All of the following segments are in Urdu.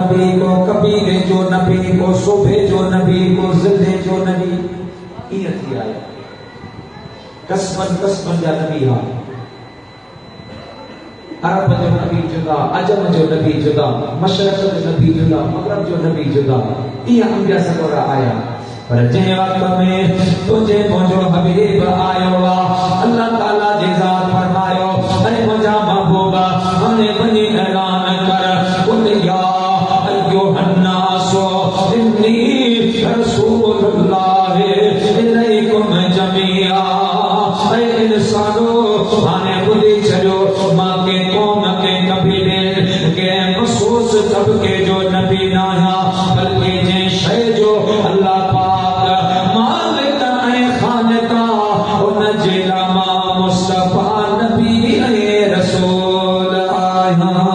نبی کو قبیلے جو نبی کو صبح جو نبی کو ضلع جو نبی یہ تھی آیا قسمن جا نبی ہاں عرب جو نبی جدا عجم جو نبی جدا مشرق جو نبی جدا مغرب جو نبی جدا یہ انبیاء سکورہ آیا پر جن وقت میں تجھے مجھو حبیب آئیو اللہ تعالیٰ جی ذات فرمائیو اے مجھا محبوبہ ہم نے بنی اعلان کر قل یا ایوہ الناس انی رسول اللہ الیکم جمیعا اے انسانو آنے بلی چلو ماں کے قوم کے قبیلے کے مخصوص طبقے جو نبی نایا بلکہ جن شے جو اللہ پاک مالکہ اے خالقہ ان جیلا ماں مصطفیٰ نبی اے رسول آیا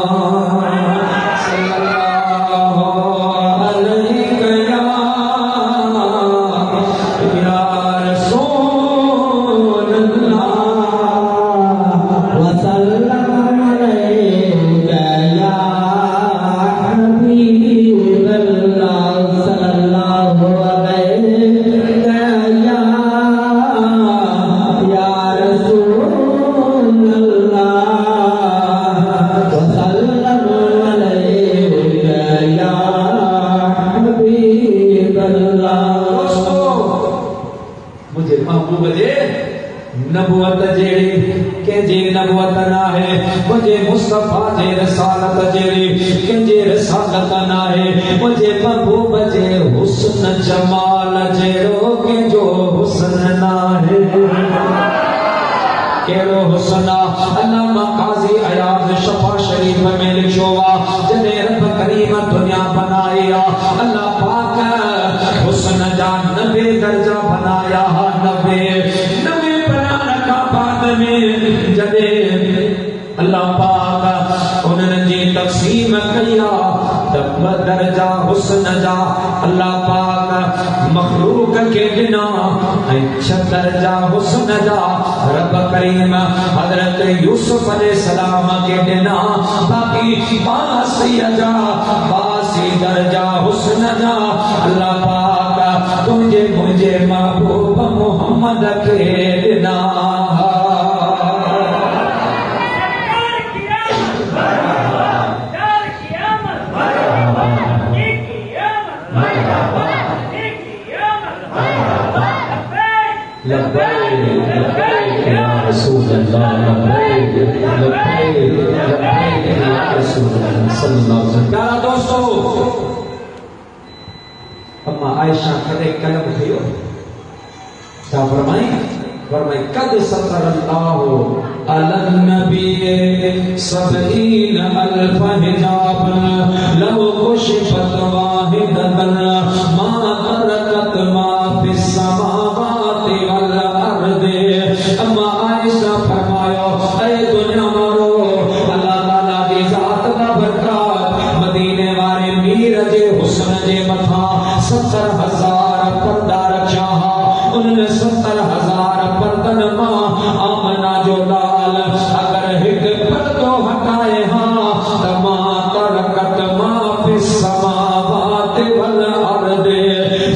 نبوت جیڑی کہ جی نبوت نہ ہے مجھے مصطفیٰ جی رسالت جیڑی کہ جی رسالت نہ ہے مجھے محبوب جی حسن جمال جیڑو کہ جو حسن نہ ہے کیڑو حسن علامہ قاضی عیاض شفا شریف میں لکھوا جنہیں رب کریم دنیا بنایا اللہ پاک حسن جان نبی درجہ بنایا نبی میں جدے اللہ پاک انہوں نے تقسیم کیا تب درجہ حسن جا اللہ پاک مخلوق کے بنا اچھا درجہ حسن جا رب کریم حضرت یوسف علیہ السلام کے بنا باقی باسی جا باسی درجہ حسن جا اللہ پاک تجھے مجھے محبوب محمد کے بنا لبیک یا رسول اللہ لبیک یا رسول اللہ صلی اللہ علیہ وسلم. پیارا دوستو اما عائشہ کدے کلم کھیو کیا فرمائی قد سطر اللہ علی النبی 70,000 حجاب لو کشفت واحدۃ ما ترکت ما فی السماوات والارض. اما عائشہ فرمایا اے دنیا مارو اللہ تعالیٰ دی ذات دا برکات مدینے والے میر جے حسن جے متھا 70,000 پردہ رکھا انہوں نے 70,000 پردن ماں آمنہ جو لال اگر ہک پردو ہٹائے ہاں تما ترکت ما فی السماوات والارض.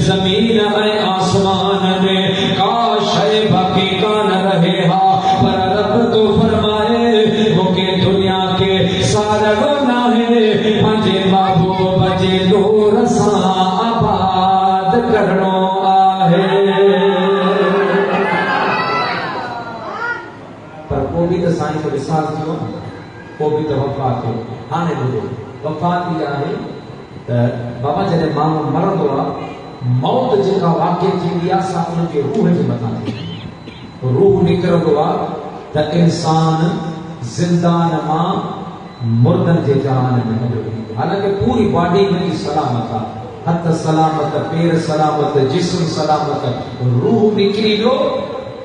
زمین اے آسمان میں کاش ہے باقی کان رہے ہاں پر رب تو فرمائے وہ کہ دنیا کے سارے گناہ ہے مجھے محبوب جے دور ساں آباد کرنو آہے. پر وہ بھی تو سائیں کو وصال کیوں وہ بھی تو وفات کیوں ہانے بھولے وفات کیا ہے بابا جنہیں ماں مرد ہوا موت جن کا واقع کی دیا سا ان کے روح جی بتا دی روح نکر ہوا تا انسان زندان ماں مردن کے جہان میں جو حالانکہ پوری باڈی میں سلامت تھا حتی سلامت پیر سلامت جسم سلامت روح نکری لو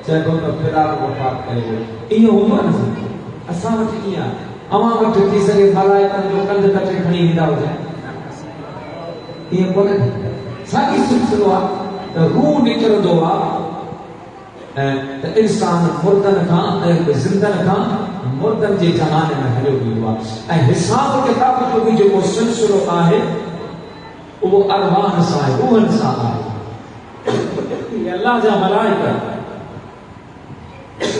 چاہے بہت فراق وفات کرے گئے یہ عمر نہیں اساں وقت کیا اما وقت کی سکے ملائکہ جو کندھ کٹے کھڑی ہدا ہو جائے یہ بولے ساکی سلسلو روح نکر دو انسان مردن کھان زندن کھان مردن جے زمانے میں ہلو ہوا اے حساب کتاب تو جو سلسلو آہے وہ ارواح سا ہے روحن سا ہے یہ اللہ جا ملائکہ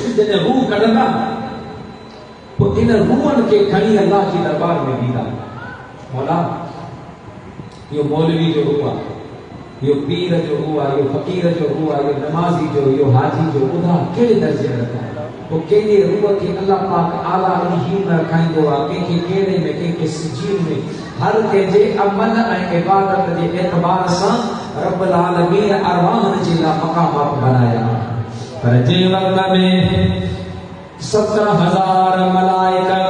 جنہیں روح کڑنا تو ان روحن کے کھڑی اللہ کی دربار میں دیدہ مولا یہ مولوی جو ہوا یہ پیر جو ہوا یہ فقیر جو ہوا یہ نمازی جو یہ حاجی جو ادھا کیڑے درجے رکھا ہے وہ کیڑے روح کے اللہ پاک اعلیٰ علیہین میں رکھائیں دو کہ کیڑے میں کہ سجین میں ہر کے جے عمل ائیں عبادت جے اعتبار سے رب العالمین ارواحن جے لا مقامات بنایا پر جے وقت میں 17,000 ملائکہ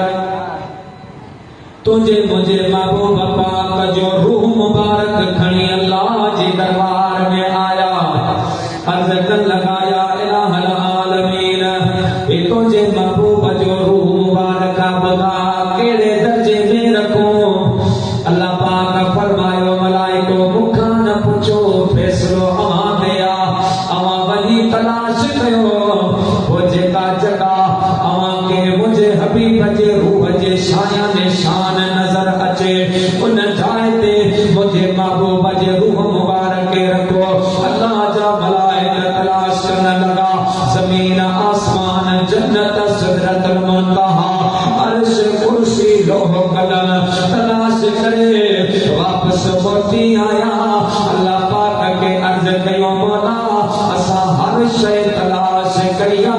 تجھے مجھے محبوب پاک جو روح مبارک کھڑی اللہ جی دربار میں آیا عرض کر لگایا الہ العالمین یہ تجھے محبوب جو روح مبارک بتا کیڑے درجے میں رکھوں اللہ پاک فرمایا ملائکو مکھا نہ پوچھو فیصلو اواں دیا اواں ولی تلاش کیو وہ جگہ جگہ اواں کے مجھے حبیب جے روح جے شایا نشان نظر اچے ان جائے تے مجھے محبوب جے روح مبارک رکھو اللہ جا ملائکہ تلاش کرنے لگا زمین آسمان جنت سدرت المنتہا عرش کرسی لوح قلم تلاش کرے واپس موتی آیا اللہ پاک کے عرض کیوں مولا اسا ہر شے تلاش کیا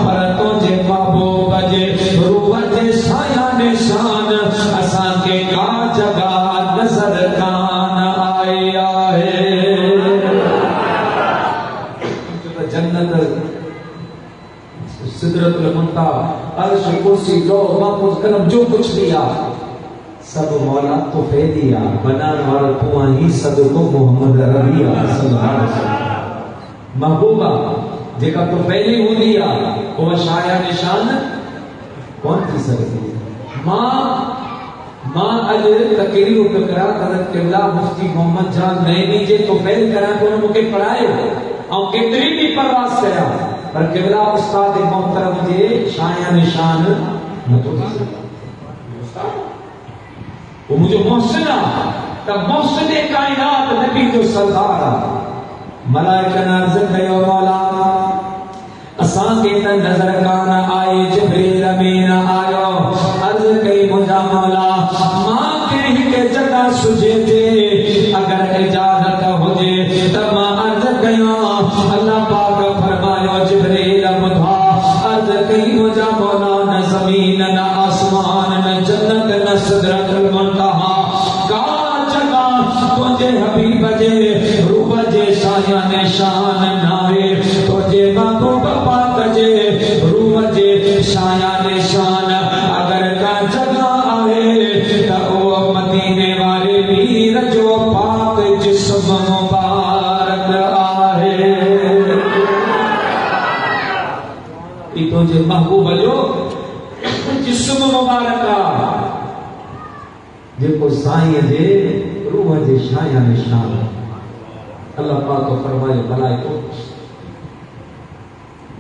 پر تجھے محبوب جے روح جے سایہ نشان اسا کے کا جگہ نظر کان آیا ہے جنت سدرت المنتہا عرش کرسی لوح محفوظ قلم جو کچھ دیا سب مولا تو دیا بنان والا تو ہی صدقو محمد ربی صلی اللہ علیہ وسلم محبوبہ جکا تو پہلی ہو دیا وہ شایا نشان کون تھی سکتی ماں اجر تقریر کرا حضرت قبلہ مفتی محمد جان نئے جے تو پہل کرا تو انہوں نے پڑھائے اور کتنی بھی پرواز کرا پر قبلہ استاد محترم جے شایا نشان نہ تو تھی سکتا وہ مجھے محسنہ تب محسن کائنات نبی جو سردارا ملائکہ نارز کہو مولا اسان کے تن نظر کانا آئے جبریل امین آئیو عرض کئی مجھا مولا ماں کے ہی کے جگہ سجے تھے اگر اجازت ہو جے تب ماں عرض کہو اللہ پاک فرمائیو جبریل مدھا عرض کئی مجھا مولا نہ زمین نہ آسمان نہ جنت نہ سدرت المنتہا کا جگہ تجھے حبیب جے روح جے شایا نشان ناوے تجھے محبوب پاک جے روح جے شایا نشان اگر کا جگہ آئے تا او مدینے والے پیر جو پاک جسم مبارک آئے یہ تجھے محبوب جو جسم مبارک جے کو سائیں جے روح جے شایا نشان اللہ پاک فرمائے ملائکو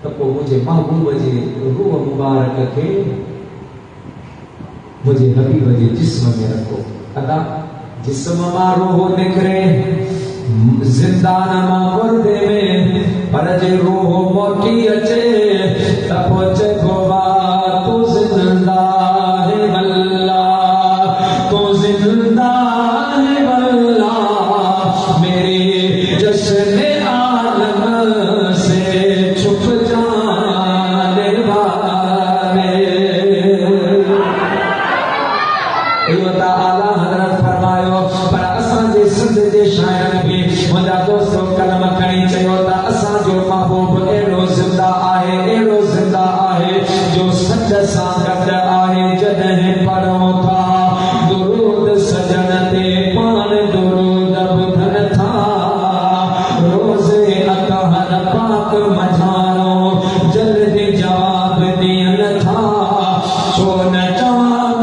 تپو مجھے محبوب جے روح مبارک کے مجھے حبیب جے جسم میں رکھو ادا جسم ما روح نکرے زندان ما مردے میں پر جے روح موٹی اچے تپو چکو بات تو زندہ ہے واللہ تو زندہ ہے واللہ میرے جشن عالم سے چھپ جانے والے ایوہ تعالی حضرت فرمائیو پر اساں جے سندھ جے شاعر بھی مجھا دوستو کلمہ کھڑی چاہیو تا اساں جو محبوب ایڑو زندہ آئے ایڑو زندہ آئے جو سچ ساں گد آئے جدہیں پڑھو تھا درود سجن تے پان درود بدھن تھا روز اطہر پاک مجھارو جلد جواب دین تھا چون جواب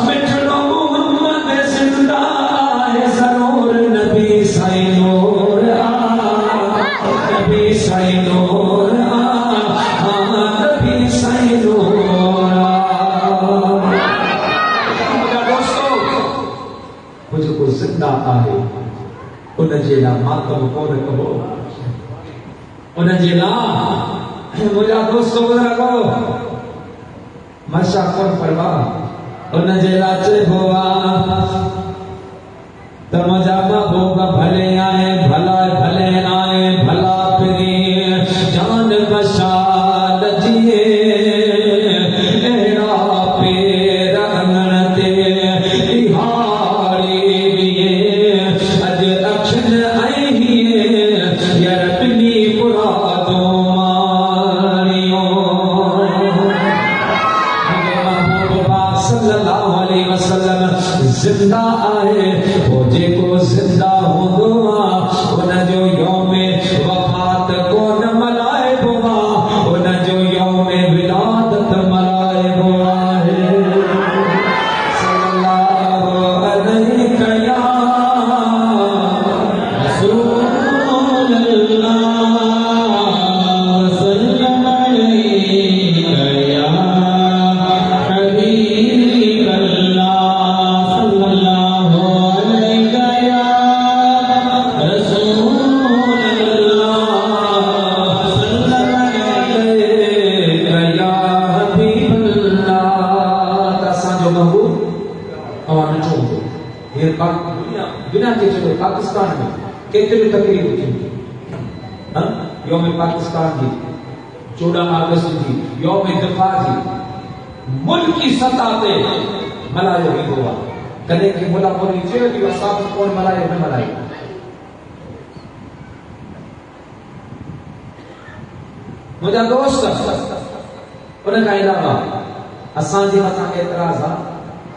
مٹھڑو محمد زندہ ہے ضرور نبی زندہ آئے ان جے لا ماتم کون کبو ان جے لا مجھا دوستو گزرا کو مرشا کون پروا ان جے لا چے بوا تمجا محبوب بھلے آئے بھلا بھلے آئے بھلا پری جان بشا لجیے ایڑا پیر انگنتے بہاری بیے اج اکشن آئیے یرپنی مرادوں ماریوں محبوب صلی اللہ علیہ وسلم زندہ آئے وہ جے کو زندہ ہو دعا ان جو یوم وفات کو نہ ملائے بوا ان جو یوم ولادت ملائے بوا ہے صلی اللہ علیہ یا رسول اللہ صلی علیہ یا حبیب اللہ صلی اللہ علیہ یا رسول اللہ صلی علیہ یا حبیب اللہ تاساں جو محبوب اوان چون یہ دنیا کے چلو پاکستان میں کتنے تقریب تھی یوم پاکستان کی 14 اگست کی یوم دفاع کی ملکی سطح تے ملائے بھی ہوا کدے کہ مولا مولی چے کہ اصحاب کون ملائے نہ ملائے مجھا دوست ان کا علاوہ اساں جی مٿاں اعتراض آ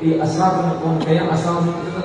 کہ اصحاب نے کون کیا اساں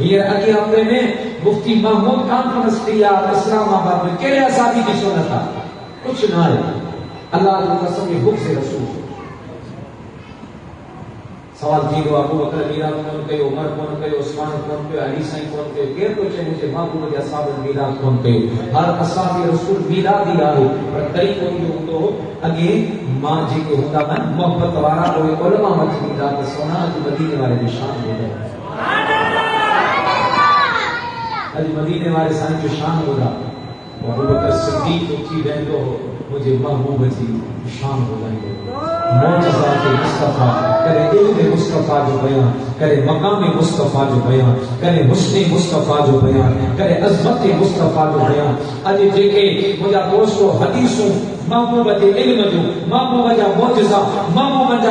یہ اگے ہفتے میں مفتی محمود کانفرنس کیا اسلام آباد میں کیڑے اصحابی کی سنت تھا کچھ نہ ہے اللہ کی قسم یہ حکم سے رسول سوال تھی دو ابو بکر میرا کون کہے عمر کون کہے عثمان کون کہے علی سائیں کون کہے کیر تو چاہے مجھے محبوب کے اصحاب میلاد کون کہے ہر اصحاب رسول میلاد ہی آئے پر طریقہ یہ ہوں تو اگے ماں جی کے ہوتا ہے محبت وارا کوئی علماء مجھ میلاد سونا جو مدینے والے نشان ہو گئے اج مدینے والے سائیں جو شان ہو رہا ابو بکر صدیق کی بہنو مجھے محبوب جی شان ہو رہی ہے معجزات مصطفیٰ کرے علم مصطفیٰ جو بیان کرے مقام مصطفیٰ جو بیان کرے حسن مصطفیٰ جو بیان کرے عظمت مصطفیٰ جو بیان اج جے مجھا دوستو حدیثوں محبوب جے علم جو محبوب جا معجزہ محبوب جا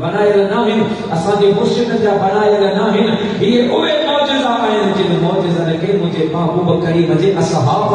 بنائل نہ آهن اساں جے مرشد جا بنائل نہ آهن یہ اوے معجزہ آهن جن معجزہ کے مجھے محبوب کریم جے اصحاب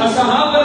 اصحاب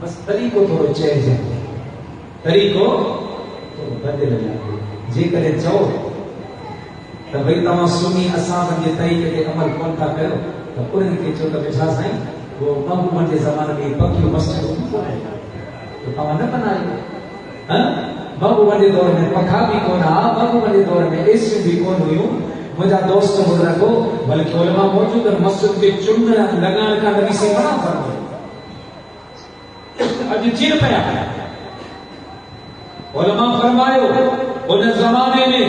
بس طریقو تھوڑو چینج ہے طریقو تو بدل جائے جے کرے چو تو بھئی تمام سنی اصحاب جے طریقے کے عمل کون تھا کرو تو انہن کے چو تو بچھا سائیں وہ محبوب کے زمانے میں پکیو مسجد تو تمام نہ بنائے محبوب کے دور میں پکھا بھی کون محبوب کے دور میں ایسی بھی کون ہوئیوں مجھا دوست بزرگ کو بلکہ علماء موجود ہیں مسجد کے چن لگان کا نبی سے منع فرمائے اج چیر پیا علماء فرمائے ان زمانے میں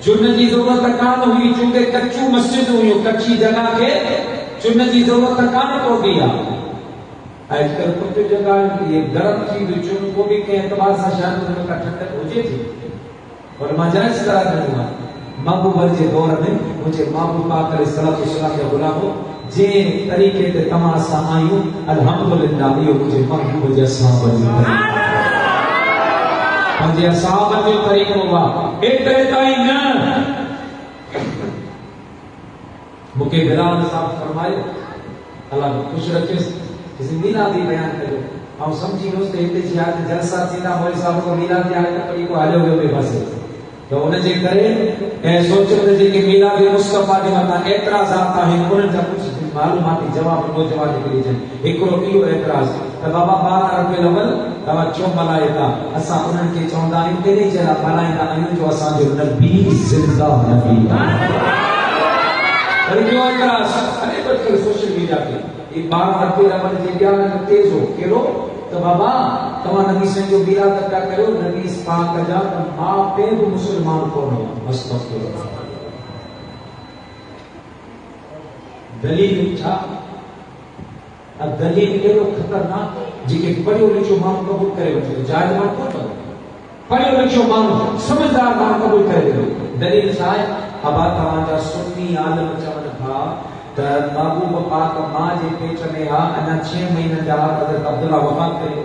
چن کی ضرورت کان ہوئی چونکہ کچو مسجد ہوئی کچی جگہ کے چن کی ضرورت کان کو دیا آج کل کچھ جگہ یہ گرم چیز چن کو بھی کہ اعتبار سے شاید ان کا ٹھنڈک ہو جائے تھی علماء جائز طرح کرنا محبوب کے دور میں مجھے محبوب پاک علیہ السلام کے غلاموں جے طریقے تے تمام سا آیوں الحمدللہ یہ مجھے محبوب کے صحابہ جو مجھے صحابہ جو طریقہ ہوا ایک طریقہ ہی نہ مکہ بلال صاحب فرمائے اللہ خوش رکھے کسی میلادی بیان کرو ہم سمجھی دوست ایک جہاد جلسہ سیدھا مولوی صاحب کو میلاد آئے تو طریقہ حالے ہوئے بے بس تو انہیں جے کرے سوچو جے کہ میلاد مصطفیٰ کے مطلب اعتراضات ہیں انہیں جا کچھ معلوماتی جواب نو جواب نکلی جائیں ایک روپیو اعتراض تو بابا 12 روپے لول توا چو ملائے تا اسا انہن کے چوندا ہیں تیری چلا ملائے تا جو اسا جو نبی زندہ نبی ریڈیو اعتراض ارے بچ کر سوشل میڈیا پہ یہ بار ہر کوئی رمن جی بیان تیز ہو کیڑو تو بابا تمہاں نبی سے جو بیرات کا کرو نبی پاک جا ماں پہ بھی مسلمان کو نہ مستغفر دلیل چھا اب دلیل کے لوگ خطرناک جی کہ پڑھو لکھو ماں قبول کرے وٹھو جائز ماں کو پڑھو لکھو ماں سمجھدار ماں قبول کرے دلیل چھا ہے اب تمہاں جا سنی عالم چون تھا محبوب پاک ماں جے پیٹ میں ہا انا 6 مہینے جا حضرت عبداللہ وفات کرے